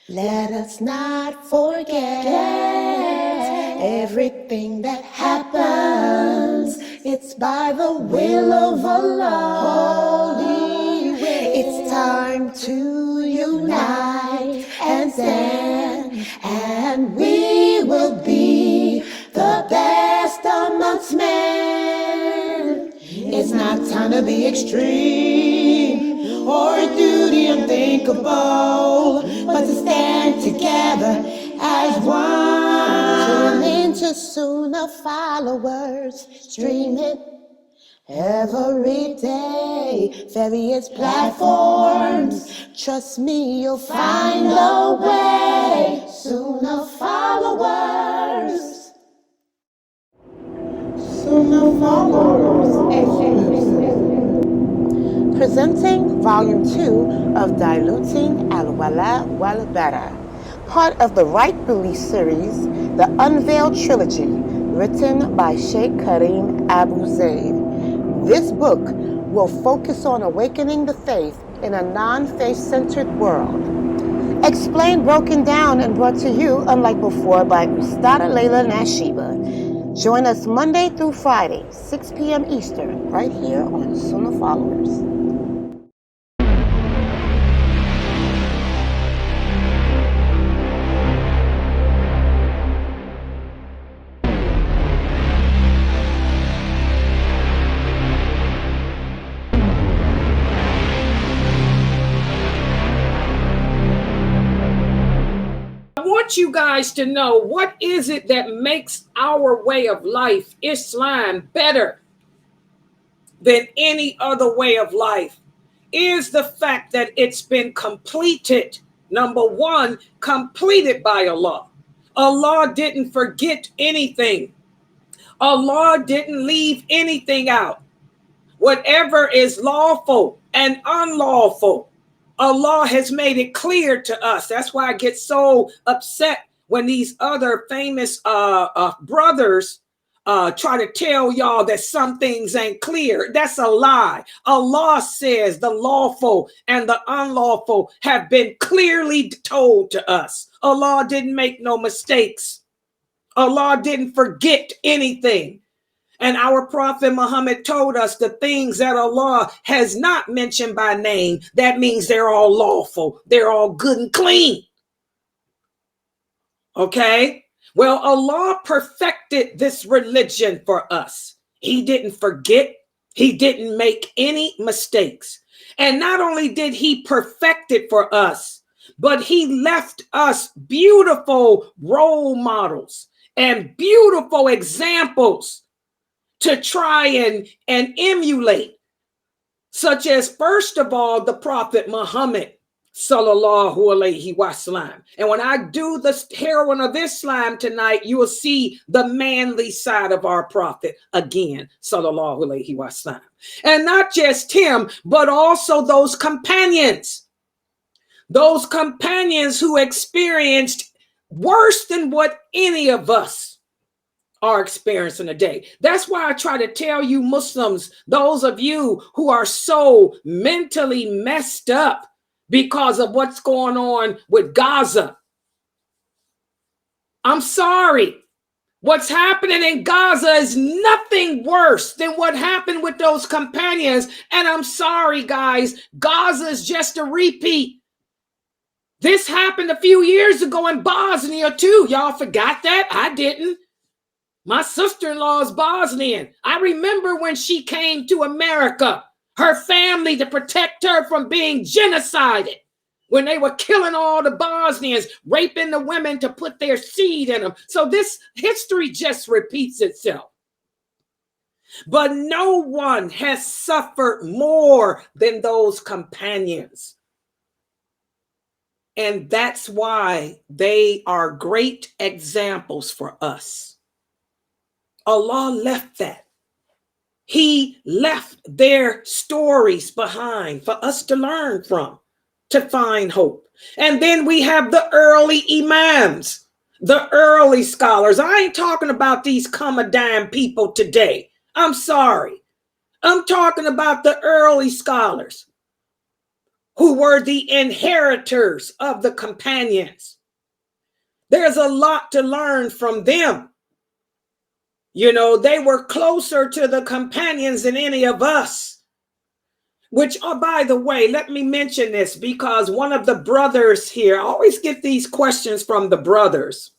Let us not forget everything that happens. It's by the will of Allah. Holy will. It's time to unite and stand, and we will be the best amongst men. It's not time to be extreme or duty unthinkable, but to stand together as one. Tune into Sunnah followers, stream it every day, various platforms. Trust me, you'll find a way. Sunnah followers. Sunnahfollowers. Presenting Volume 2 of Diluting Al-Wala Wal-Bara, part of the Right Belief series, the Unveiled Trilogy, written by Sheikh Karim Abu Zaid. This book will focus on awakening the faith in a non-faith-centered world. Explained, broken down, and brought to you, unlike before, by Ustada lailanasheeba. Join us Monday through Friday, 6 p.m. Eastern, right here on Sunnah Followers. I want you guys to know, what is it that makes our way of life, Islam, better than any other way of life? Is the fact that it's been completed. Number one, completed by Allah. Allah didn't forget anything. Allah didn't leave anything out. Whatever is lawful and unlawful, Allah has made it clear to us. That's why I get so upset when these other famous brothers try to tell y'all that some things ain't clear. That's a lie. Allah says the lawful and the unlawful have been clearly told to us. Allah didn't make no mistakes. Allah didn't forget anything. And our Prophet Muhammad told us the things that Allah has not mentioned by name, that means they're all lawful. They're all good and clean. Okay? Well, Allah perfected this religion for us. He didn't forget. He didn't make any mistakes. And not only did he perfect it for us, but he left us beautiful role models and beautiful examples to try and emulate, such as, first of all, the Prophet Muhammad, sallallahu alaihi wasallam. And when I do the heroine of Islam tonight, you will see the manly side of our Prophet again, sallallahu alaihi wasallam. And not just him, but also those companions who experienced worse than what any of us are experiencing today. That's why I try to tell you Muslims, those of you who are so mentally messed up because of what's going on with Gaza. I'm sorry. What's happening in Gaza is nothing worse than what happened with those companions. And I'm sorry, guys, Gaza is just a repeat. This happened a few years ago in Bosnia too. Y'all forgot that? I didn't. My sister-in-law is Bosnian. I remember when she came to America, her family to protect her from being genocided, when they were killing all the Bosnians, raping the women to put their seed in them. So this history just repeats itself. But no one has suffered more than those companions. And that's why they are great examples for us. Allah left that. He left their stories behind for us to learn from, to find hope. And then we have the early imams, the early scholars. I ain't talking about these come-a-dime people today. I'm sorry. I'm talking about the early scholars. who were the inheritors of the companions. There's a lot to learn from them. You know, they were closer to the companions than any of us. Which, oh, by the way, let me mention this because one of the brothers here, I always get these questions from the brothers.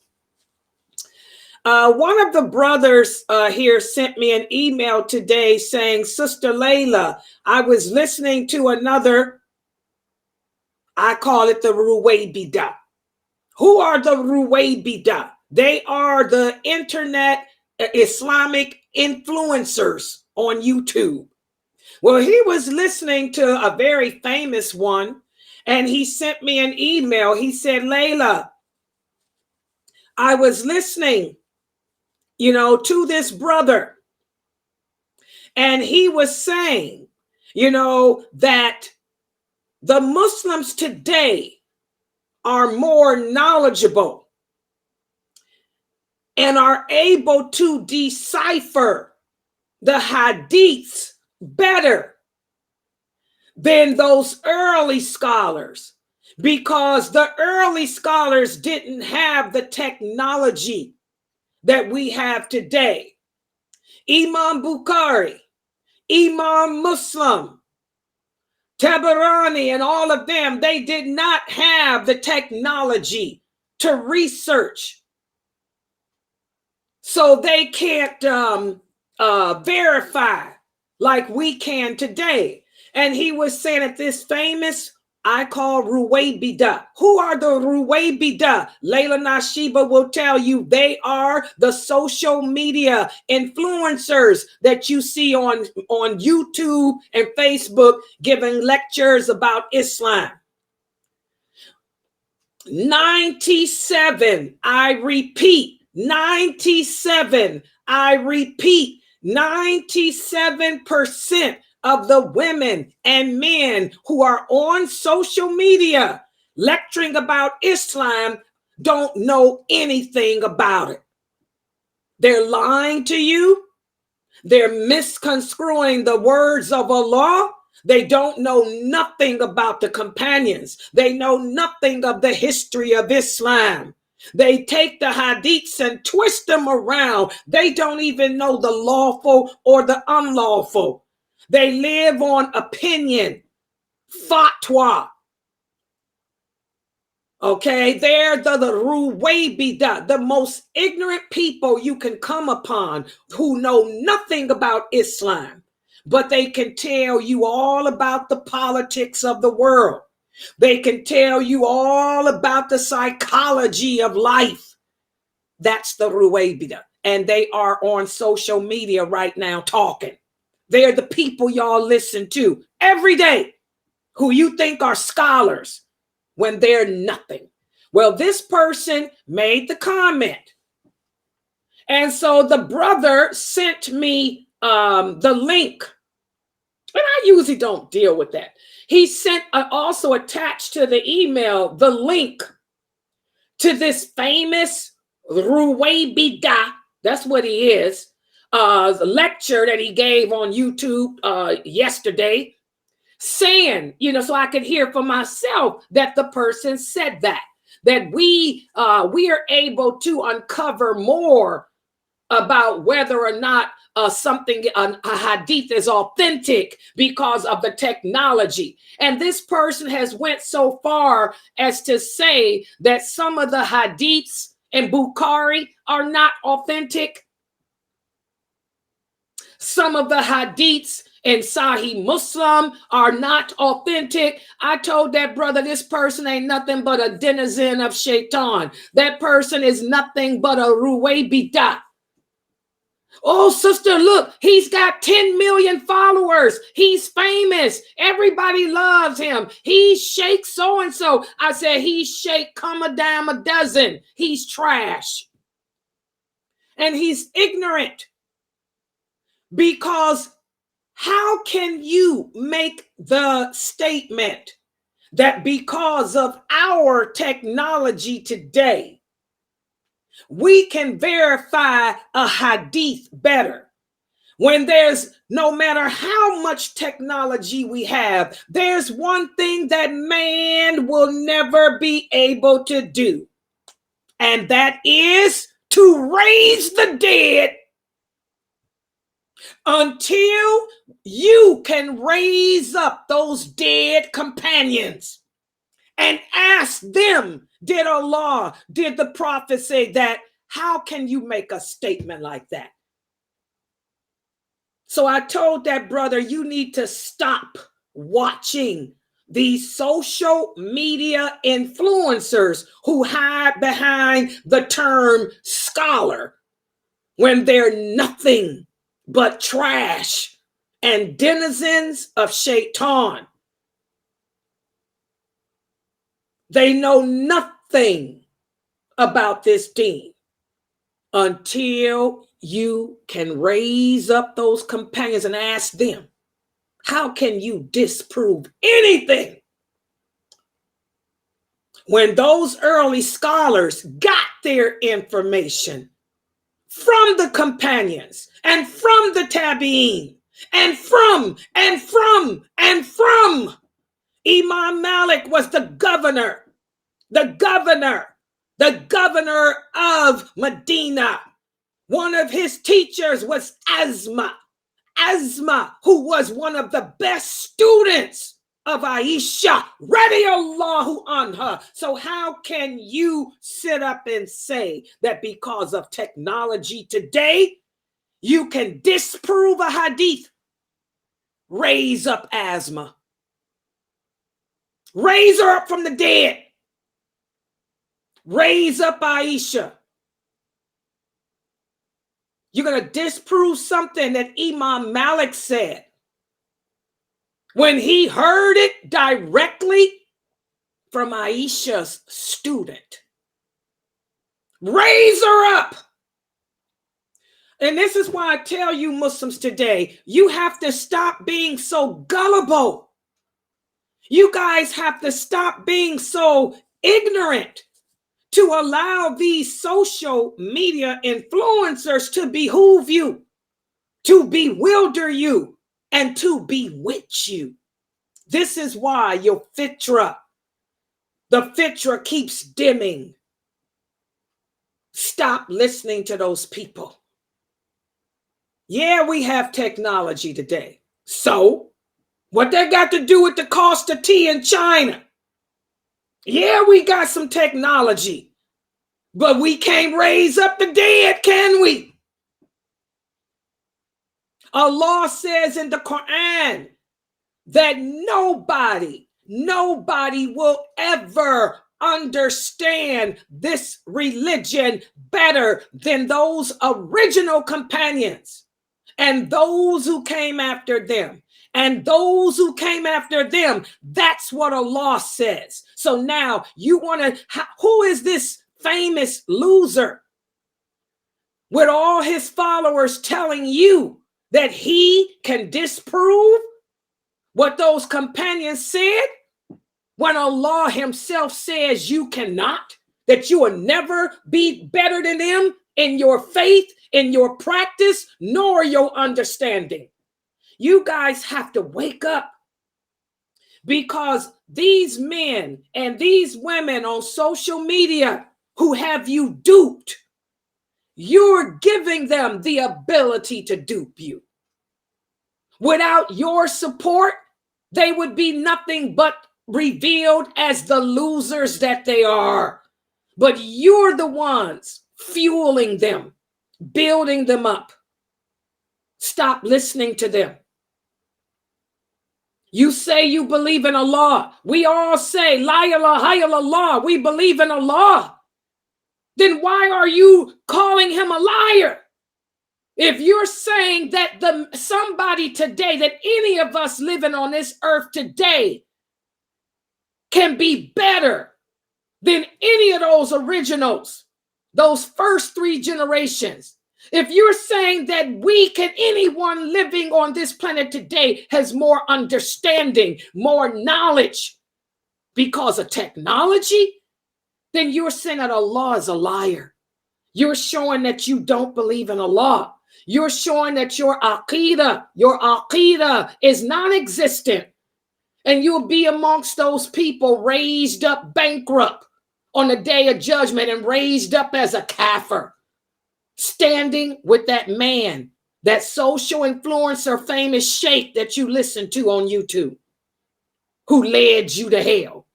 One of the brothers here sent me an email today saying, Sister Layla, I was listening to another, I call it the Ruwaybida. Who are the Ruwaybida? They are the internet Islamic influencers on YouTube. Well, he was listening to a very famous one, and he sent me an email. He said, Layla, I was listening, to this brother, and he was saying, that the Muslims today are more knowledgeable and are able to decipher the hadiths better than those early scholars, because the early scholars didn't have the technology that we have today. Imam Bukhari, Imam Muslim, Tabarani, and all of them, they did not have the technology to research. So they can't verify like we can today. And he was saying that this famous, I call Ruwaybida. Who are the Ruwaybida? Lailanasheeba will tell you they are the social media influencers that you see on YouTube and Facebook giving lectures about Islam. 97, I repeat, 97, I repeat, 97% of the women and men who are on social media lecturing about Islam don't know anything about it. They're lying to you. They're misconstruing the words of Allah. They don't know nothing about the companions. They know nothing of the history of Islam. They take the hadiths and twist them around. They don't even know the lawful or the unlawful. They live on opinion, fatwa. Okay, they're the Ruwaybida, the most ignorant people you can come upon who know nothing about Islam, but they can tell you all about the politics of the world. They can tell you all about the psychology of life. That's the Ruwaybida. And they are on social media right now talking. They're the people y'all listen to every day who you think are scholars when they're nothing. Well, this person made the comment. And so the brother sent me the link. And I usually don't deal with that. He sent also attached to the email the link to this famous Ruwaybida, that's what he is, lecture that he gave on YouTube yesterday, saying, so I could hear for myself that the person said that we are able to uncover more about whether or not a hadith is authentic because of the technology. And this person has went so far as to say that some of the hadiths in Bukhari are not authentic. Some of the hadiths in Sahih Muslim are not authentic. I told that brother, this person ain't nothing but a denizen of shaitan. That person is nothing but a Ruwaybida. Oh, sister, look, he's got 10 million followers. He's famous. Everybody loves him. He's Sheikh so-and-so. I said, he's Sheikh come a dime a dozen. He's trash. And he's ignorant. Because how can you make the statement that because of our technology today, we can verify a hadith better? When there's no matter how much technology we have, there's one thing that man will never be able to do, and that is to raise the dead. Until you can raise up those dead companions and ask them, did Allah, did the prophet say that? How can you make a statement like that? So I told that brother, you need to stop watching these social media influencers who hide behind the term scholar when they're nothing but trash and denizens of shaitan. They know nothing about this deen until you can raise up those companions and ask them, how can you disprove anything? When those early scholars got their information from the companions and from the tabi'in and from Imam Malik was the governor of Medina. One of his teachers was Asma, who was one of the best students of Aisha, radiyallahu anha. So how can you sit up and say that because of technology today, you can disprove a hadith? Raise up Asma. Raise her up from the dead. Raise up Aisha. You're going to disprove something that Imam Malik said when he heard it directly from Aisha's student. Raise her up. And this is why I tell you Muslims today, you have to stop being so gullible. You guys have to stop being so ignorant to allow these social media influencers to behoove you, to bewilder you, and to bewitch you. This is why your the fitra keeps dimming. Stop listening to those people. Yeah, we have technology today. So, what that got to do with the cost of tea in China? Yeah, we got some technology, but we can't raise up the dead, can we? Allah says in the Quran that nobody will ever understand this religion better than those original companions and those who came after them. And those who came after them, that's what Allah says. So now you want to, who is this famous loser with all his followers telling you that he can disprove what those companions said when Allah himself says you cannot, that you will never be better than them in your faith, in your practice, nor your understanding? You guys have to wake up, because these men and these women on social media who have you duped, you're giving them the ability to dupe you. Without your support, they would be nothing but revealed as the losers that they are. But you're the ones fueling them, building them up. Stop listening to them. You say you believe in Allah. We all say, La ilaha illallah, we believe in Allah. Then why are you calling him a liar? If you're saying that somebody today, that any of us living on this earth today can be better than any of those originals, those first three generations, if you're saying that anyone living on this planet today has more understanding, more knowledge because of technology, then you're saying that Allah is a liar. You're showing that you don't believe in Allah. You're showing that your aqidah is non-existent. And you'll be amongst those people raised up bankrupt on the day of judgment and raised up as a kafir, standing with that man, that social influencer, famous sheikh that you listen to on YouTube, who led you to hell.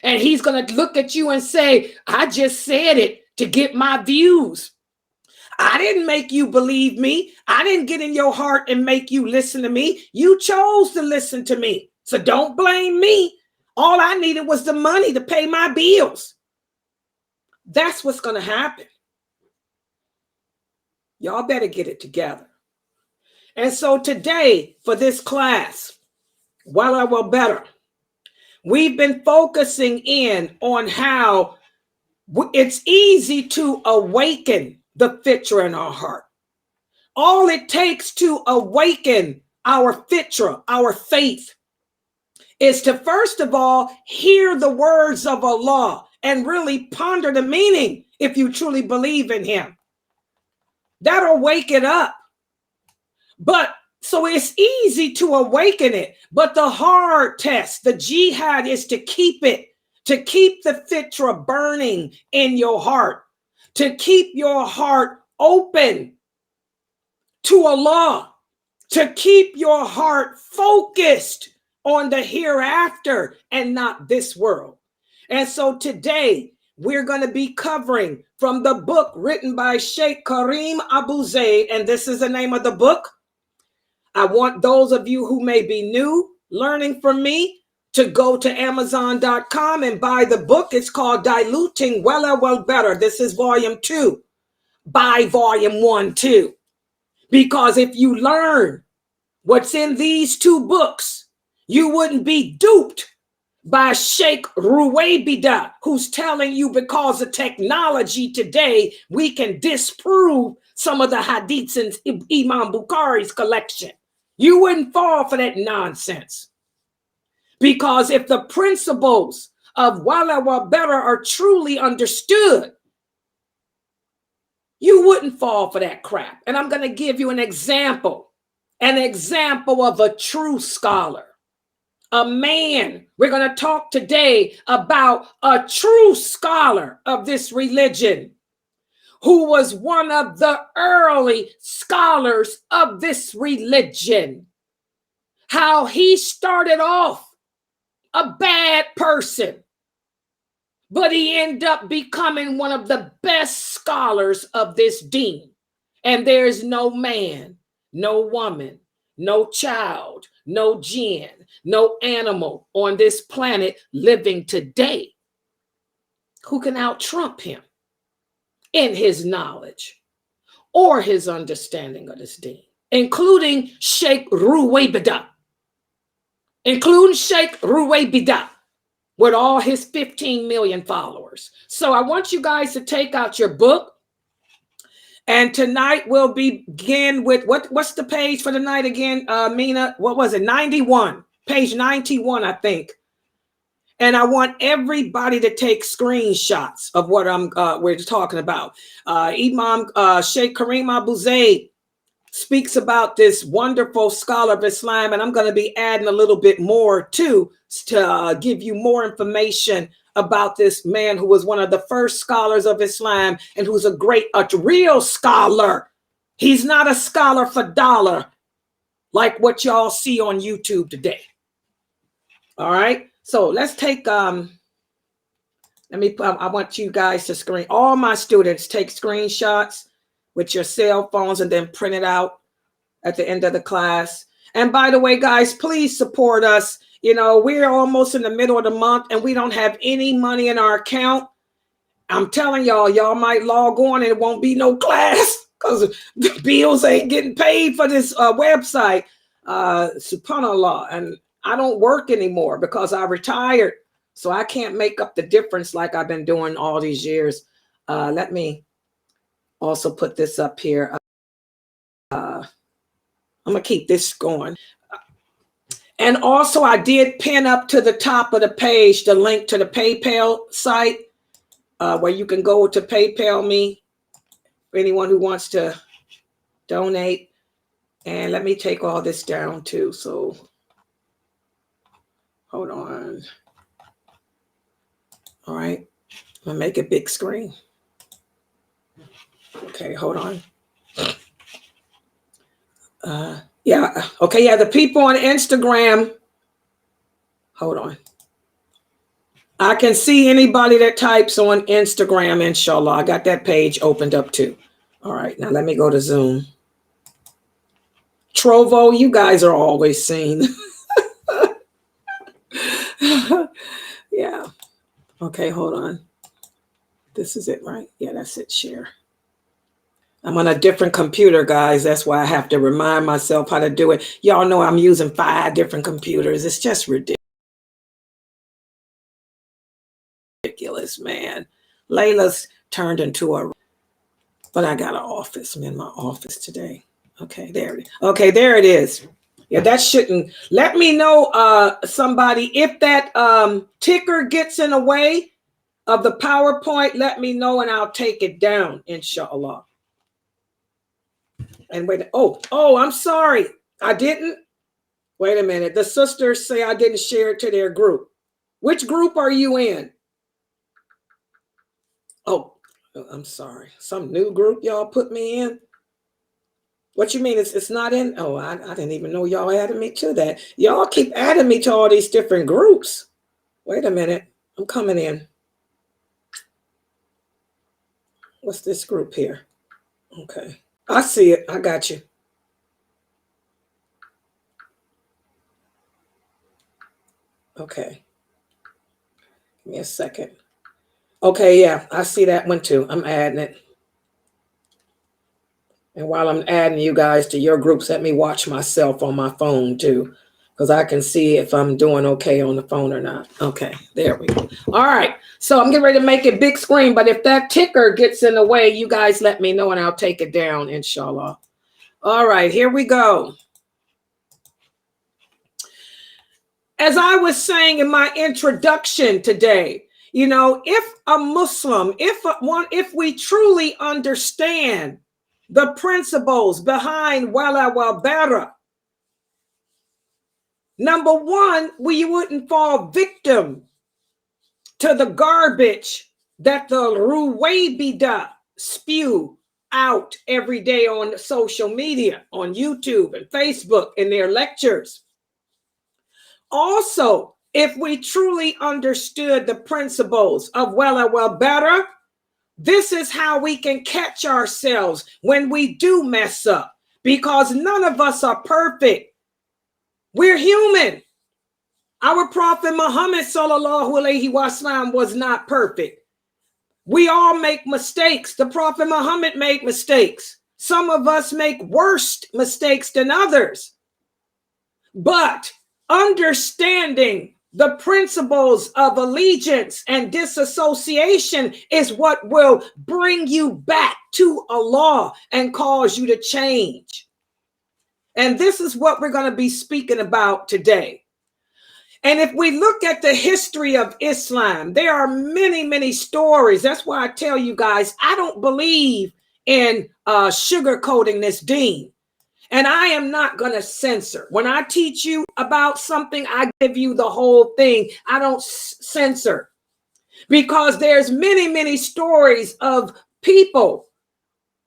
And he's going to look at you and say, I just said it to get my views. I didn't make you believe me. I didn't get in your heart and make you listen to me. You chose to listen to me. So don't blame me. All I needed was the money to pay my bills. That's what's going to happen. Y'all better get it together. And so today, for this class, well better, we've been focusing in on how it's easy to awaken the fitra in our heart. All it takes to awaken our fitra, our faith, is to first of all hear the words of Allah and really ponder the meaning if you truly believe in him. That'll wake it up. But so it's easy to awaken it, but the hard test, the jihad, is to keep it, to keep the fitra burning in your heart, to keep your heart open to Allah, to keep your heart focused on the hereafter and not this world. And so today we're going to be covering from the book written by Sheikh Karim Abu Zaid, and this is the name of the book. I want those of you who may be new learning from me to go to Amazon.com and buy the book. It's called Diluting Well Better. This is volume 2. Buy volume 1 too. Because if you learn what's in these 2 books, you wouldn't be duped by Sheikh Ruwaybida, who's telling you because of technology today, we can disprove some of the hadiths in Imam Bukhari's collection. You wouldn't fall for that nonsense. Because if the principles of wala wa better are truly understood, you wouldn't fall for that crap. And I'm going to give you an example of a true scholar, a man. We're going to talk today about a true scholar of this religion, who was one of the early scholars of this religion. How he started off a bad person, but he ended up becoming one of the best scholars of this deen. And there's no man, no woman, no child, no jinn, no animal on this planet living today who can out-trump him in his knowledge or his understanding of this deen, including Sheikh Ruwaybida. With all his 15 million followers. So I want you guys to take out your book. And tonight we'll begin with, what's the page for tonight again, Mina? What was it? 91. Page 91, I think. And I want everybody to take screenshots of what we're talking about. Imam Sheikh Karim Abu Zaid speaks about this wonderful scholar of Islam, and I'm going to be adding a little bit more too to give you more information about this man who was one of the first scholars of Islam and who's a real scholar. He's not a scholar for dollar like what y'all see on YouTube today. All right, so let's take I want you guys to all my students take screenshots with your cell phones and then print it out at the end of the class. And by the way, guys, please support us. You know, we're almost in the middle of the month and we don't have any money in our account. I'm telling y'all might log on and it won't be no class because the bills ain't getting paid for this website. Subhanallah. And I don't work anymore because I retired. So I can't make up the difference like I've been doing all these years. Let me also put this up here. I'm going to keep this going. And also I did pin up to the top of the page the link to the PayPal site where you can go to PayPal me. For anyone who wants to donate. And let me take all this down too. So hold on. All right. I'm gonna make it big screen. Okay, hold on. Yeah. Okay, yeah, the people on Instagram. Hold on. I can see anybody that types on Instagram, inshallah. I got that page opened up too. All right, now let me go to Zoom. Trovo, you guys are always seen. Yeah. Okay, hold on. This is it, right? Yeah, that's it. Share. I'm on a different computer, guys. That's why I have to remind myself how to do it. Y'all know I'm using 5 different computers. It's just ridiculous, man. Layla's turned into a, but I got an office. I'm in my office today. Okay, there it is. Okay, there it is. Yeah, that shouldn't. Let me know, somebody, if that ticker gets in the way of the PowerPoint, let me know and I'll take it down, inshallah. And wait, oh, I'm sorry. I didn't. Wait a minute. The sisters say I didn't share it to their group. Which group are you in? Oh, I'm sorry. Some new group y'all put me in? What you mean it's not in? Oh, I didn't even know y'all added me to that. Y'all keep adding me to all these different groups. Wait a minute. I'm coming in. What's this group here? Okay. I see it. I got you. Okay. Give me a second. Okay, yeah, I see that one too. I'm adding it. And while I'm adding you guys to your groups, let me watch myself on my phone too, because I can see if I'm doing okay on the phone or not. Okay, there we go. All right, so I'm getting ready to make it big screen, but if that ticker gets in the way, you guys let me know and I'll take it down, inshallah. All right, here we go. As I was saying in my introduction today, you know, if a Muslim, if we truly understand the principles behind wala wa bara, number one, we wouldn't fall victim to the garbage that the Ruwaybida spew out every day on social media, on YouTube and Facebook in their lectures. Also, if we truly understood the principles of wala wa bara, this is how we can catch ourselves when we do mess up, because none of us are perfect. We're human. Our Prophet Muhammad sallallahu alaihi wasallam was not perfect. We all make mistakes. The Prophet Muhammad made mistakes. Some of us make worse mistakes than others. But understanding the principles of allegiance and disassociation is what will bring you back to Allah and cause you to change. And this is what we're going to be speaking about today. And if we look at the history of Islam, there are many, many stories. That's why I tell you guys, I don't believe in sugarcoating this deen. And I am not going to censor. When I teach you about something, I give you the whole thing. I don't censor, because there's many, many stories of people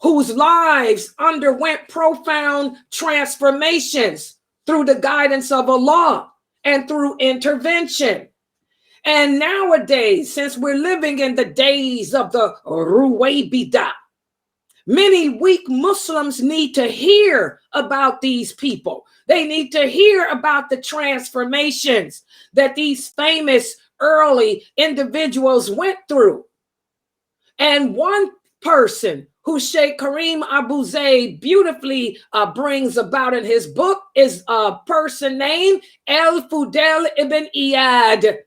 whose lives underwent profound transformations through the guidance of Allah and through intervention. And nowadays, since we're living in the days of the Ruwaybida, many weak Muslims need to hear about these people. They need to hear about the transformations that these famous early individuals went through. And one person who Sheikh Kareem Abu Zayd beautifully brings about in his book is a person named Fadyl Ibn Iyad,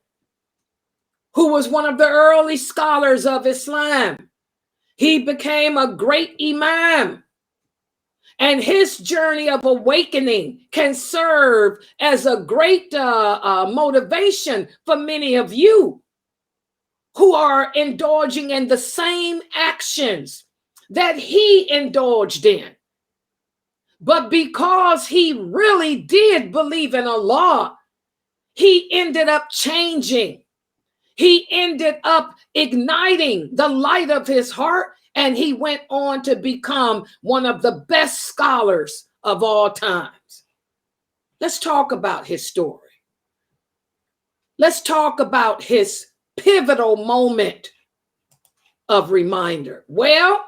who was one of the early scholars of Islam. He became a great imam, and his journey of awakening can serve as a great motivation for many of you who are indulging in the same actions that he indulged in. But because he really did believe in Allah, he ended up changing. He ended up igniting the light of his heart, and he went on to become one of the best scholars of all times. Let's talk about his story. Let's talk about his pivotal moment of reminder. Well,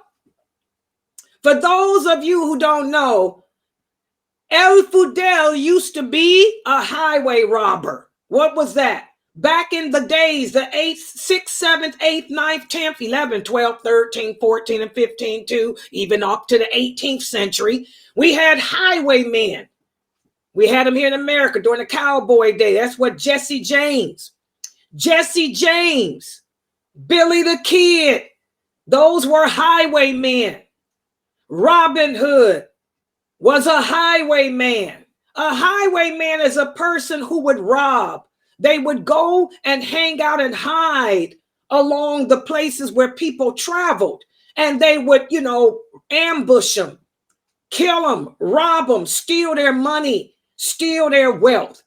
for those of you who don't know, Fadyl used to be a highway robber. What was that? Back in the days, the 8th, 6th, 7th, 8th, 9th, 10th, 11th, 12th, 13th, 14th, and 15th, too, even up to the 18th century, we had highwaymen. We had them here in America during the Cowboy Day. That's what Jesse James, Billy the Kid, those were highwaymen. Robin Hood was a highwayman. A highwayman is a person who would rob. They would go and hang out and hide along the places where people traveled. And they would, ambush them, kill them, rob them, steal their money, steal their wealth.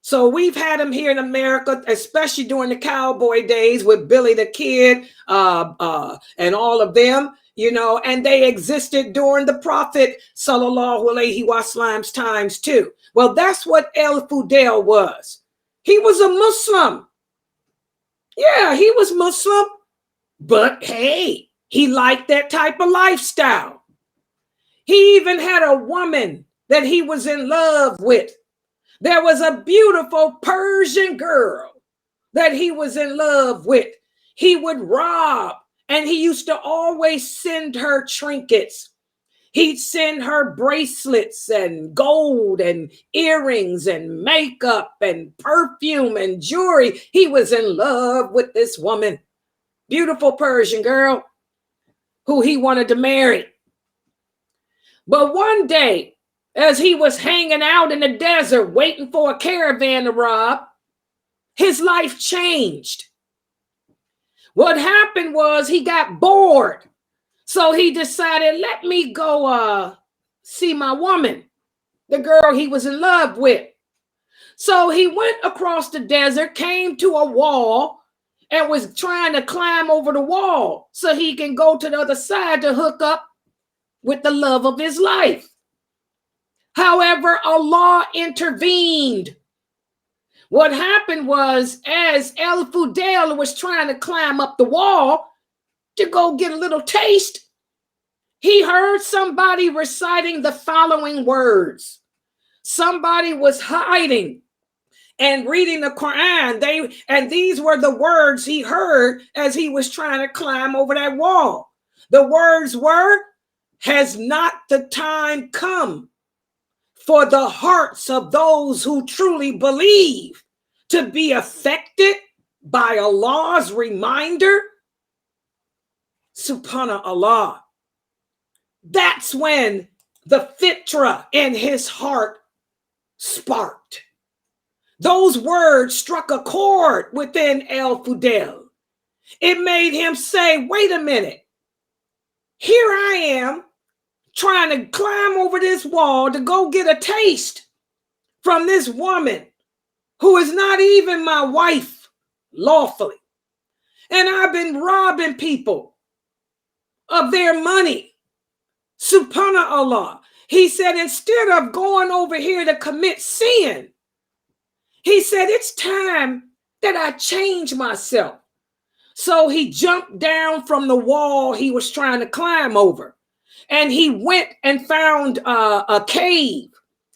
So we've had them here in America, especially during the Cowboy Days with Billy the Kid and all of them, and they existed during the Prophet Sallallahu Alaihi Wasallam's times too. Well, that's what Fadyl was. He was a Muslim. Yeah, he was Muslim, but hey, he liked that type of lifestyle. He even had a woman that he was in love with. There was a beautiful Persian girl that he was in love with. He would rob, and he used to always send her trinkets. He'd send her bracelets and gold and earrings and makeup and perfume and jewelry. He was in love with this woman, beautiful Persian girl who he wanted to marry. But one day, as he was hanging out in the desert waiting for a caravan to rob, his life changed. What happened was he got bored. So he decided, let me go see my woman, the girl he was in love with. So he went across the desert, came to a wall, and was trying to climb over the wall so he can go to the other side to hook up with the love of his life. However, Allah intervened. What happened was, as Fadyl was trying to climb up the wall to go get a little taste, he heard somebody reciting the following words. Somebody was hiding and reading the Quran. And these were the words he heard as he was trying to climb over that wall. The words were, "Has not the time come for the hearts of those who truly believe to be affected by Allah's reminder?" Subhanallah. That's when the fitra in his heart sparked. Those words struck a chord within Fadyl. It made him say, wait a minute. Here I am trying to climb over this wall to go get a taste from this woman who is not even my wife lawfully. And I've been robbing people of their money. Subhanallah. He said, instead of going over here to commit sin, he said, it's time that I change myself. So he jumped down from the wall he was trying to climb over. And he went and found a cave,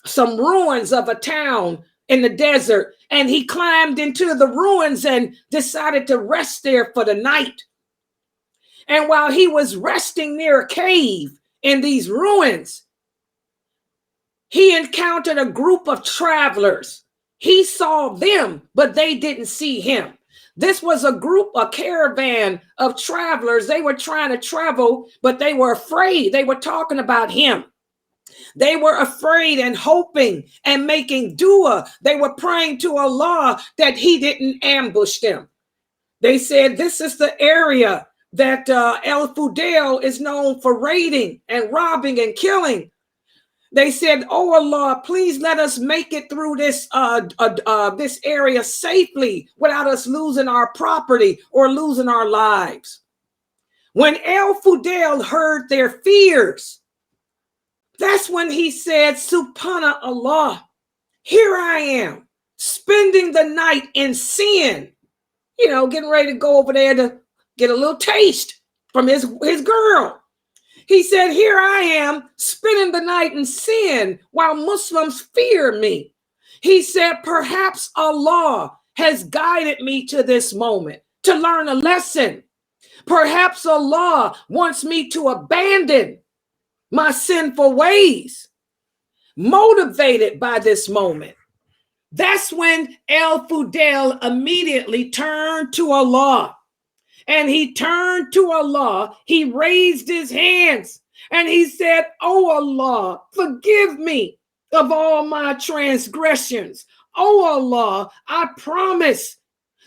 some ruins of a town in the desert. And he climbed into the ruins and decided to rest there for the night. And while he was resting near a cave in these ruins, he encountered a group of travelers. He saw them, but they didn't see him. This was a caravan of travelers. They were trying to travel, but they were afraid. They were talking about him. They were afraid and hoping and making dua. They were praying to Allah that he didn't ambush them. They said, this is the area that Fadyl is known for raiding and robbing and killing. They said, "Oh Allah, please let us make it through this this area safely without us losing our property or losing our lives." When El Fadyl heard their fears, that's when he said, "Subhanallah, here I am spending the night in sin." You know, getting ready to go over there to get a little taste from his girl. He said, "Here I am spending the night in sin while Muslims fear me." He said, "Perhaps Allah has guided me to this moment to learn a lesson. Perhaps Allah wants me to abandon my sinful ways." Motivated by this moment, that's when El Fadyl immediately turned to Allah. And he turned to Allah. He raised his hands and he said, "Oh Allah, forgive me of all my transgressions. Oh Allah, I promise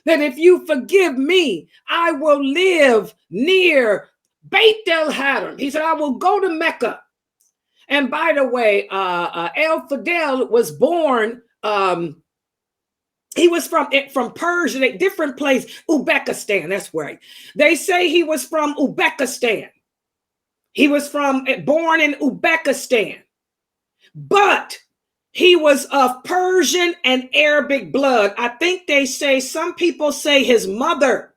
that if you forgive me, I will live near Beit el-Haram." He said, "I will go to Mecca." And by the way, El Fadyl was born, he was from Persia, a different place, Uzbekistan. That's right. They say he was from Uzbekistan. He was born in Uzbekistan, but he was of Persian and Arabic blood. I think some people say his mother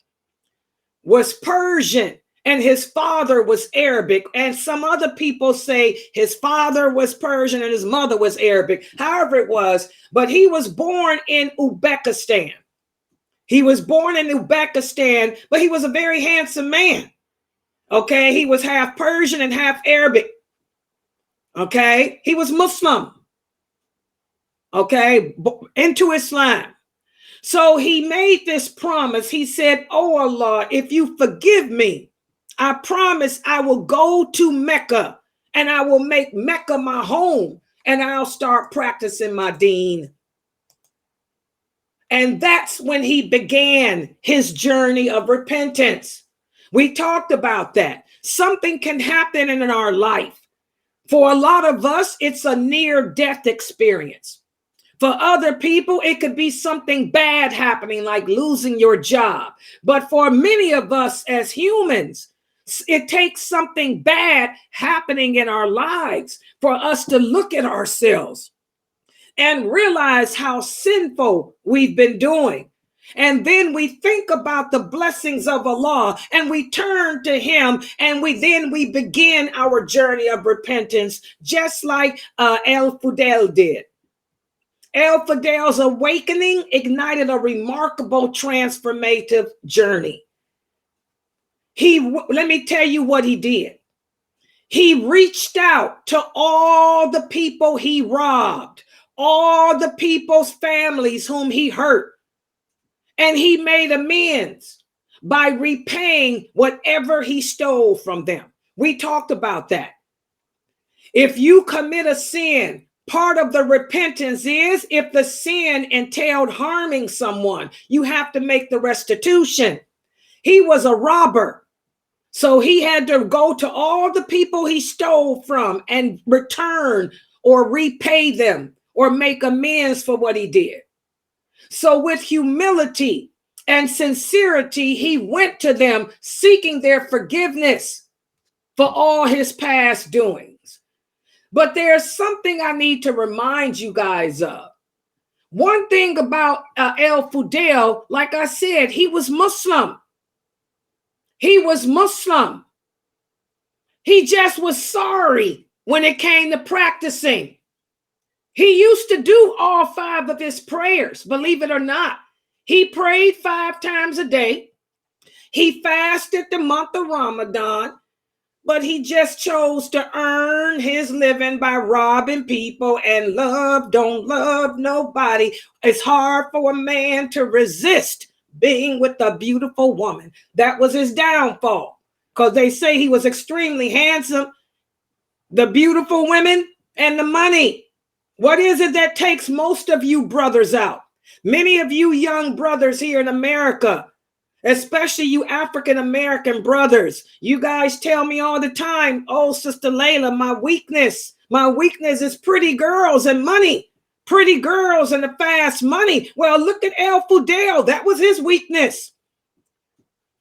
was Persian and his father was Arabic. And some other people say his father was Persian and his mother was Arabic. However it was, but he was born in Uzbekistan. He was born in Uzbekistan, but he was a very handsome man. Okay, he was half Persian and half Arabic. Okay, he was Muslim. Okay, into Islam. So he made this promise. He said, "Oh Allah, if you forgive me, I promise I will go to Mecca and I will make Mecca my home and I'll start practicing my deen." And that's when he began his journey of repentance. We talked about that. Something can happen in our life. For a lot of us, it's a near-death experience. For other people, it could be something bad happening, like losing your job. But for many of us as humans, it takes something bad happening in our lives for us to look at ourselves and realize how sinful we've been doing. And then we think about the blessings of Allah and we turn to him and we begin our journey of repentance, just like El Fadyl did. El Fadyl's awakening ignited a remarkable transformative journey. Let me tell you what he did. He reached out to all the people he robbed, all the people's families whom he hurt, and he made amends by repaying whatever he stole from them. We talked about that. If you commit a sin, part of the repentance is if the sin entailed harming someone, you have to make the restitution. He was a robber, so he had to go to all the people he stole from and return or repay them or make amends for what he did. So with humility and sincerity, he went to them seeking their forgiveness for all his past doings. But there's something I need to remind you guys of. One thing about El Fadyl, like I said, he was Muslim. He was Muslim. He just was sorry when it came to practicing. He used to do all 5 of his prayers, believe it or not. He prayed 5 times a day. He fasted the month of Ramadan, but he just chose to earn his living by robbing people and don't love nobody. It's hard for a man to resist being with a beautiful woman. That was his downfall, because they say he was extremely handsome, the beautiful women and the money. What is it that takes most of you brothers out? Many of you young brothers here in America, especially you African-American brothers, you guys tell me all the time, "Oh, Sister Layla, my weakness, My weakness is pretty girls and money. Pretty girls and the fast money. Well, look at El Fadyl. That was his weakness.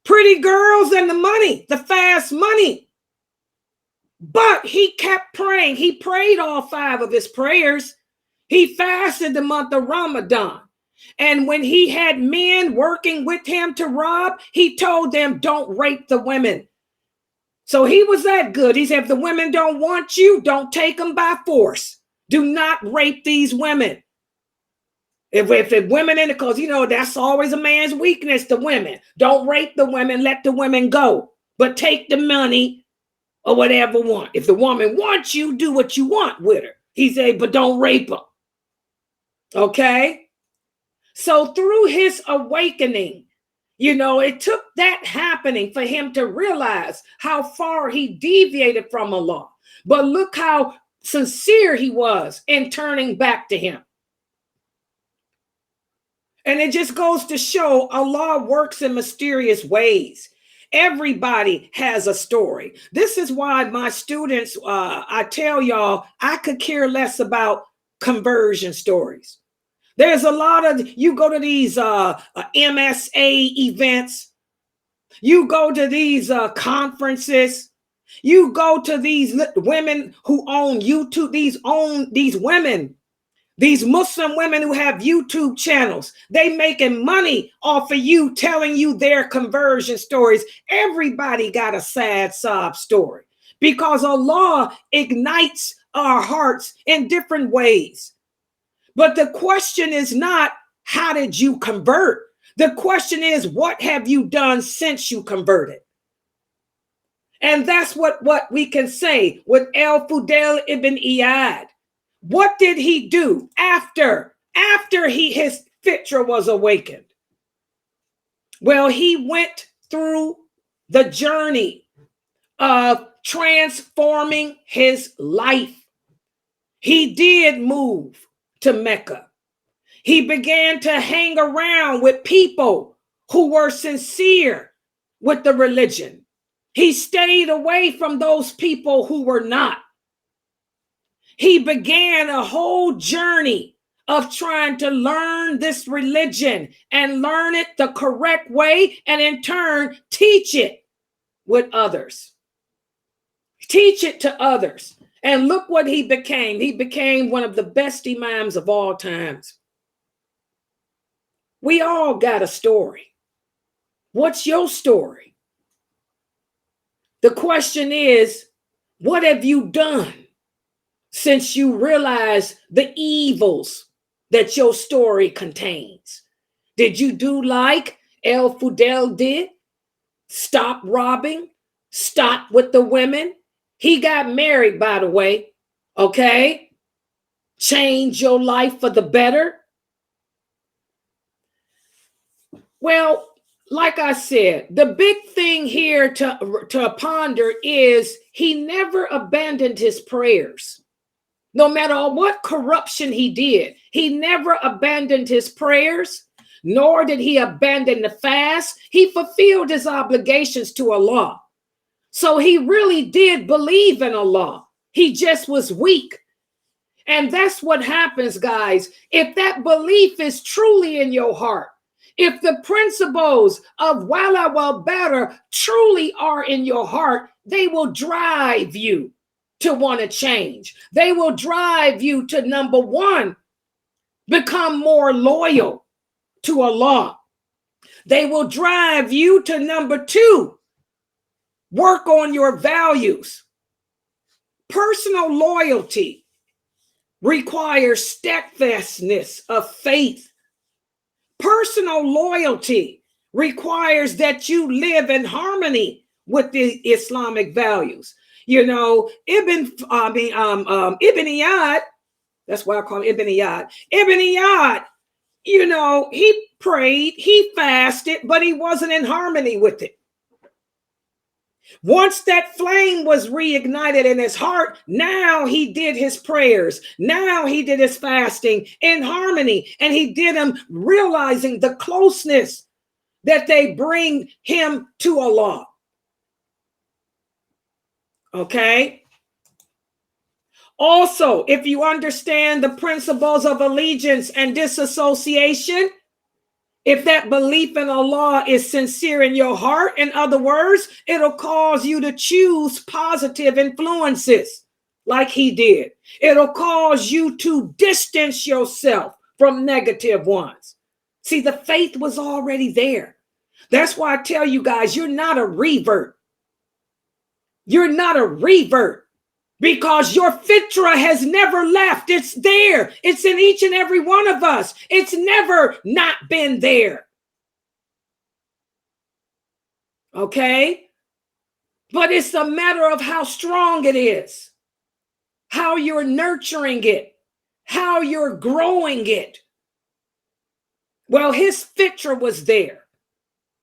Pretty girls and the money, the fast money. But he kept praying. He prayed all 5 of his prayers. He fasted the month of Ramadan. And when he had men working with him to rob, he told them, don't rape the women. So he was that good. He said, if the women don't want you, don't take them by force. Do not rape these women. If the women in it, because that's always a man's weakness, the women. Don't rape the women, let the women go. But take the money or whatever want. If the woman wants you, do what you want with her. He said, but don't rape her. Okay? So through his awakening, it took that happening for him to realize how far he deviated from Allah. But look how sincere he was in turning back to him. And it just goes to show Allah works in mysterious ways. Everybody has a story. This is why my students, I tell y'all, I could care less about conversion stories. There's a lot of, you go to these MSA events, you go to these conferences, you go to these women who own YouTube, these women, these Muslim women who have YouTube channels. They making money off of you telling you their conversion stories. Everybody got a sad sob story because Allah ignites our hearts in different ways. But the question is not, how did you convert? The question is, what have you done since you converted? And that's what we can say with Fadyl Ibn Iyad. What did he do after his fitra was awakened? Well, he went through the journey of transforming his life. He did move to Mecca. He began to hang around with people who were sincere with the religion. He stayed away from those people who were not. He began a whole journey of trying to learn this religion and learn it the correct way, and in turn, teach it with others. Teach it to others. And look what he became. He became one of the best imams of all times. We all got a story. What's your story? The question is, what have you done since you realize the evils that your story contains? Did you do like El Fadyl did? Stop robbing? Stop with the women? He got married, by the way. Okay? Change your life for the better? Well, like I said, the big thing here to ponder is he never abandoned his prayers. No matter what corruption he did, he never abandoned his prayers, nor did he abandon the fast. He fulfilled his obligations to Allah. So he really did believe in Allah. He just was weak. And that's what happens, guys. If that belief is truly in your heart, if the principles of wala wal bara truly are in your heart, they will drive you to want to change. They will drive you to, number one, become more loyal to Allah. They will drive you to, number two, work on your values. Personal loyalty requires steadfastness of faith. Personal loyalty requires that you live in harmony with the Islamic values. Ibn Iyad, that's why I call him Ibn Iyad. Ibn Iyad, he prayed, he fasted, but he wasn't in harmony with it. Once that flame was reignited in his heart, now he did his prayers. Now he did his fasting in harmony, and he did them realizing the closeness that they bring him to Allah. Okay? Also, if you understand the principles of allegiance and disassociation, if that belief in Allah is sincere in your heart, in other words, it'll cause you to choose positive influences like he did. It'll cause you to distance yourself from negative ones. See, the faith was already there. That's why I tell you guys, you're not a revert. You're not a revert. Because your fitra has never left. It's there. It's in each and every one of us. It's never not been there. Okay? But it's a matter of how strong it is, how you're nurturing it, how you're growing it. Well, his fitra was there.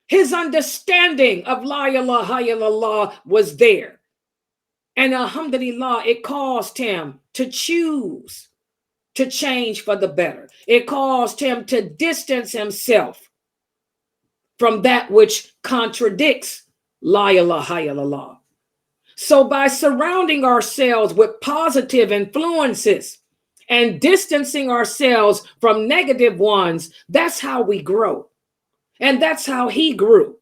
His understanding of la ilaha illallah was there. And alhamdulillah, it caused him to choose to change for the better. It caused him to distance himself from that which contradicts la ilaha illallah. So by surrounding ourselves with positive influences and distancing ourselves from negative ones, that's how we grow. And that's how he grew.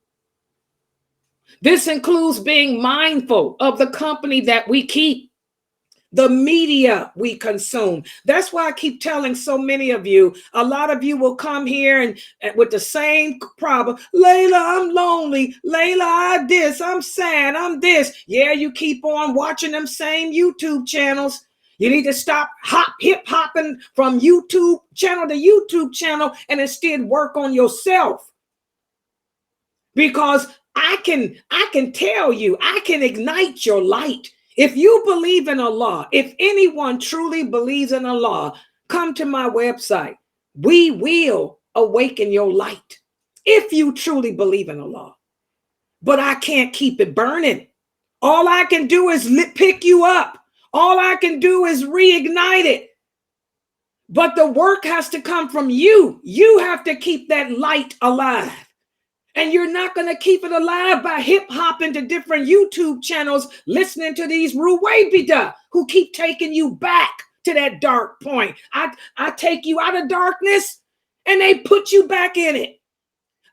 This includes being mindful of the company that we keep, the media we consume. That's why I keep telling so many of you, a lot of you will come here and with the same problem. Layla, I'm lonely. Layla, I this, I'm sad, I'm this. Yeah, you keep on watching them same YouTube channels. You need to stop hip hopping from YouTube channel to YouTube channel and instead work on yourself. Because I can tell you, I can ignite your light. If you believe in Allah, if anyone truly believes in Allah, come to my website. We will awaken your light if you truly believe in Allah. But I can't keep it burning. All I can do is pick you up. All I can do is reignite it. But the work has to come from you. You have to keep that light alive. And you're not going to keep it alive by hip hopping to different YouTube channels, listening to these Ruwaybida who keep taking you back to that dark point. I take you out of darkness and they put you back in it.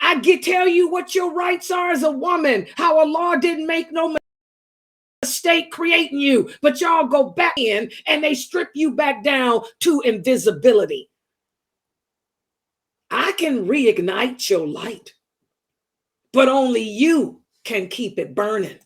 I tell you what your rights are as a woman, how Allah didn't make no mistake creating you, but y'all go back in and they strip you back down to invisibility. I can reignite your light. But only you can keep it burning.